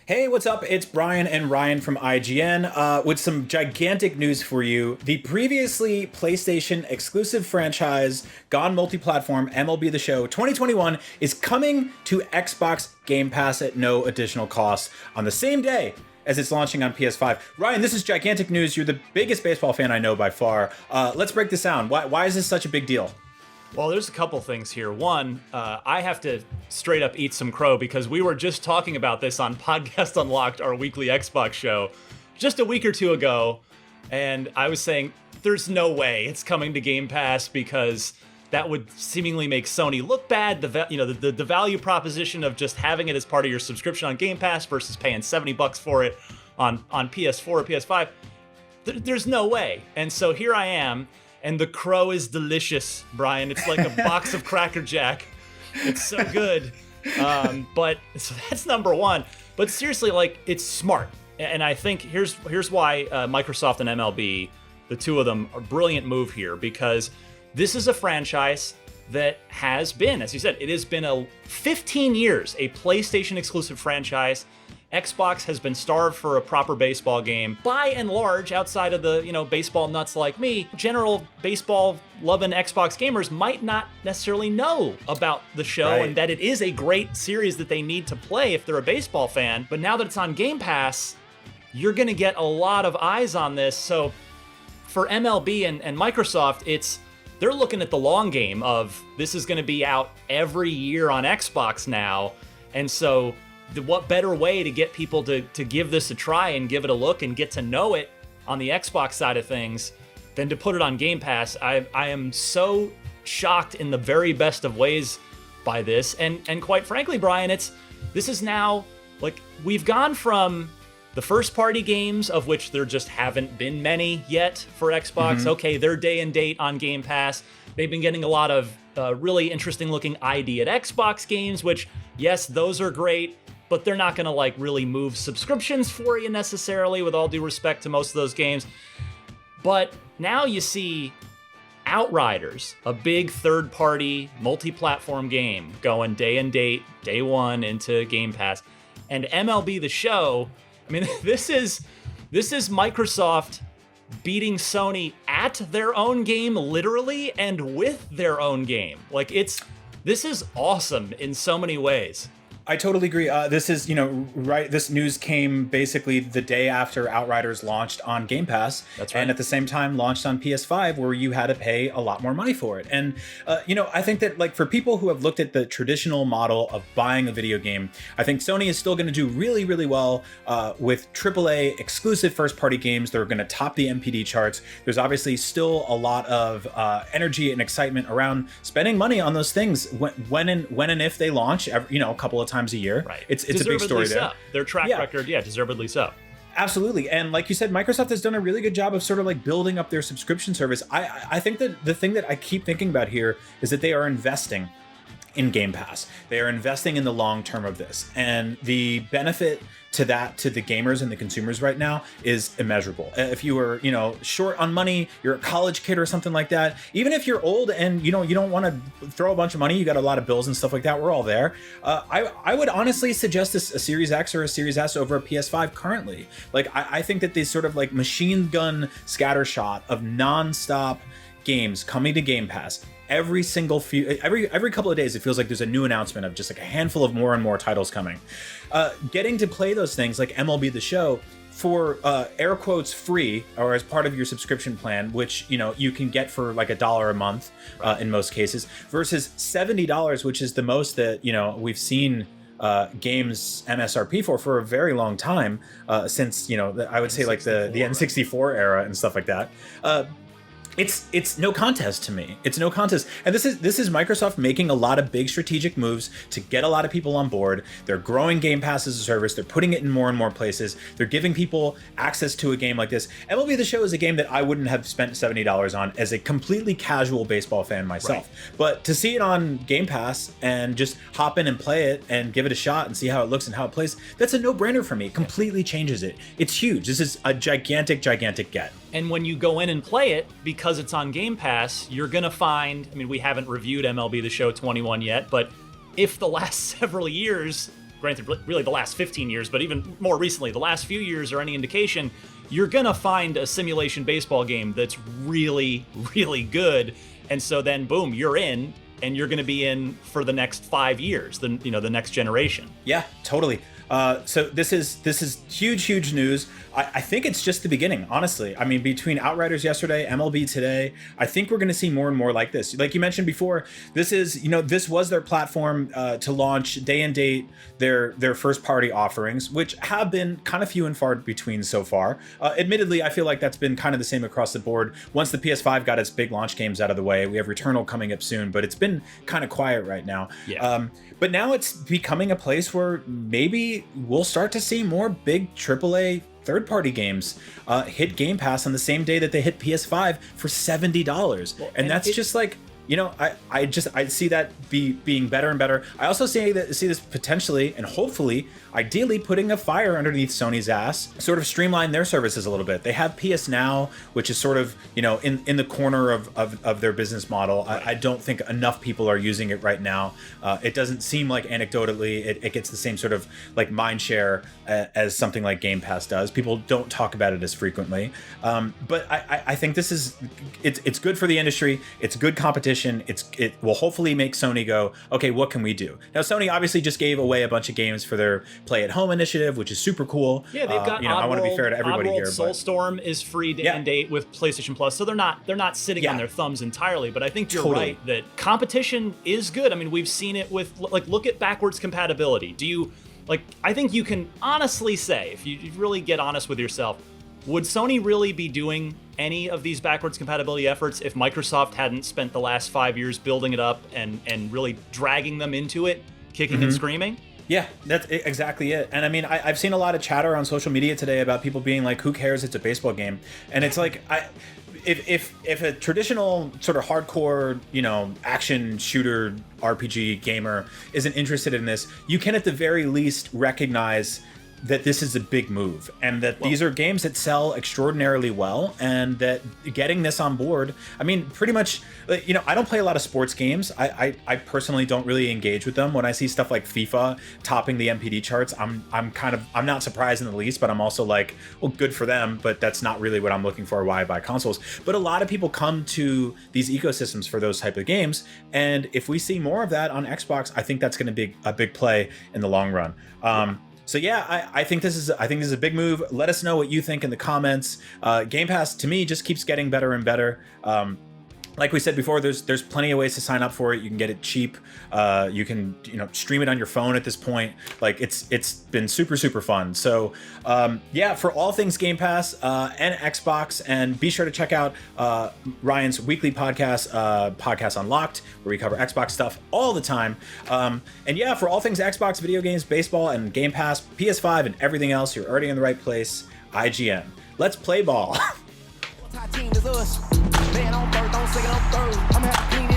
Hey, what's up? It's Brian and Ryan from IGN with some gigantic news for you. The previously PlayStation exclusive franchise, gone multi-platform, MLB The Show 2021 is coming to Xbox Game Pass at no additional cost on the same day as it's launching on PS5. Ryan, this is gigantic news. You're the biggest baseball fan I know by far. Let's break this down. Why is this such a big deal? Well, there's a couple things here. One, I have to straight up eat some crow because we were just talking about this on Podcast Unlocked, our weekly Xbox show, just a week or two ago. And I was saying, there's no way it's coming to Game Pass because that would seemingly make Sony look bad. The value proposition of just having it as part of your subscription on Game Pass versus paying $70 for it on PS4 or PS5. There's no way. And so here I am. And the crow is delicious, Brian. It's like a box of Cracker Jack. It's so good. But so that's number one. But seriously, like, it's smart. And I think here's why Microsoft and MLB, the two of them, a brilliant move here, because this is a franchise that has been, as you said, it has been 15 years, a PlayStation exclusive franchise. Xbox has been starved for a proper baseball game. By and large, outside of the, baseball nuts like me, general baseball loving Xbox gamers might not necessarily know about the show and that it is a great series that they need to play if they're a baseball fan. But now that it's on Game Pass, you're going to get a lot of eyes on this. So for MLB and Microsoft, they're looking at the long game of this is going to be out every year on Xbox now. And so what better way to get people to give this a try and give it a look and get to know it on the Xbox side of things than to put it on Game Pass. I am so shocked in the very best of ways by this. And quite frankly, Brian, this is now, like, we've gone from the first party games, of which there just haven't been many yet for Xbox. Mm-hmm. Okay, they're day and date on Game Pass. They've been getting a lot of really interesting looking ID at Xbox games, which, yes, those are great, but they're not gonna like really move subscriptions for you necessarily, with all due respect to most of those games. But now you see Outriders, a big third-party multi-platform game, going day and date, day one into Game Pass. And MLB The Show, I mean, this is Microsoft beating Sony at their own game, literally, and with their own game. Like, this is awesome in so many ways. I totally agree. This is, this news came basically the day after Outriders launched on Game Pass. That's right. And at the same time launched on PS5, where you had to pay a lot more money for it. And, I think that, like, for people who have looked at the traditional model of buying a video game, I think Sony is still going to do really, really well with AAA exclusive first-party games that are going to top the MPD charts. There's obviously still a lot of energy and excitement around spending money on those things when and if they launch, a couple of times a year. Right. It's a big story there. Their track record, deservedly so. Absolutely. And like you said, Microsoft has done a really good job of sort of like building up their subscription service. I think that the thing that I keep thinking about here is that they are investing in Game Pass. They are investing in the long term of this. And the benefit to the gamers and the consumers right now is immeasurable. If you were, short on money, you're a college kid or something like that, even if you're old and, you don't want to throw a bunch of money, you got a lot of bills and stuff like that, we're all there. I would honestly suggest a Series X or a Series S over a PS5 currently. Like, I think that these sort of like machine gun scattershot of nonstop games coming to Game Pass every couple of days, it feels like there's a new announcement of just like a handful of more and more titles coming. Getting to play those things like MLB The Show for air quotes free, or as part of your subscription plan, which you can get for like $1 a month in most cases, versus $70, which is the most that we've seen games MSRP for a very long time, since I would say like the N64 era and stuff like that. It's no contest to me. It's no contest. And this is Microsoft making a lot of big strategic moves to get a lot of people on board. They're growing Game Pass as a service. They're putting it in more and more places. They're giving people access to a game like this. MLB The Show is a game that I wouldn't have spent $70 on as a completely casual baseball fan myself. Right. But to see it on Game Pass and just hop in and play it and give it a shot and see how it looks and how it plays, that's a no-brainer for me. It completely changes it. It's huge. This is a gigantic, gigantic get. And when you go in and play it, because it's on Game Pass, you're going to find, we haven't reviewed MLB The Show 21 yet, but if the last several years granted, really the last 15 years, but even more recently, the last few years are any indication, you're gonna find a simulation baseball game that's really, really good. And so then, boom, you're in, and you're going to be in for the next 5 years, the next generation. Yeah, totally. So this is huge news. I think it's just the beginning, honestly. I mean, between Outriders yesterday, MLB today, I think we're going to see more and more like this. Like you mentioned before, this was their platform to launch day and date their first party offerings, which have been kind of few and far between so far. Admittedly, I feel like that's been kind of the same across the board. Once the PS5 got its big launch games out of the way, we have Returnal coming up soon, but it's been kind of quiet right now. Yeah. But now it's becoming a place where maybe we'll start to see more big AAA third-party games hit Game Pass on the same day that they hit PS5 for $70. Well, and that's just like, I see that being better and better. I also see this potentially and hopefully, ideally, putting a fire underneath Sony's ass, sort of streamline their services a little bit. They have PS Now, which is sort of in the corner of their business model. Right. I don't think enough people are using it right now. It doesn't seem like anecdotally it gets the same sort of like mind share as something like Game Pass does. People don't talk about it as frequently, but I think it's good for the industry. It's good competition. It will hopefully make Sony go, okay, what can we do? Now, Sony obviously just gave away a bunch of games for their Play at Home initiative, which is super cool. Yeah, they've got I want to be fair to everybody here. Soulstorm is free day and date with PlayStation Plus, so they're not sitting on their thumbs entirely. But I think you're right that competition is good. I mean, we've seen it with look at backwards compatibility. I think you can honestly say, if you really get honest with yourself, would Sony really be doing any of these backwards compatibility efforts if Microsoft hadn't spent the last 5 years building it up and really dragging them into it, kicking and screaming? Yeah, that's exactly it. And I mean, I've seen a lot of chatter on social media today about people being like, who cares? It's a baseball game. And it's like, if a traditional sort of hardcore, action shooter RPG gamer isn't interested in this, you can at the very least recognize that this is a big move and that these are games that sell extraordinarily well, and that getting this on board, I mean, pretty much, I don't play a lot of sports games. I personally don't really engage with them. When I see stuff like FIFA topping the NPD charts, I'm not surprised in the least, but I'm also like, well, good for them, but that's not really what I'm looking for, why I buy consoles. But a lot of people come to these ecosystems for those type of games, and if we see more of that on Xbox, I think that's going to be a big play in the long run. So yeah, I think this is a big move. Let us know what you think in the comments. Game Pass to me just keeps getting better and better. Like we said before, there's plenty of ways to sign up for it. You can get it cheap. You can stream it on your phone at this point. Like it's been super fun. So yeah, for all things Game Pass and Xbox, and be sure to check out Ryan's weekly podcast, Podcast Unlocked, where we cover Xbox stuff all the time. And yeah, for all things Xbox, video games, baseball, and Game Pass, PS5, and everything else, you're already in the right place. IGN. Let's play ball. Team is us. Man on third, don't second on third. I'm happy clean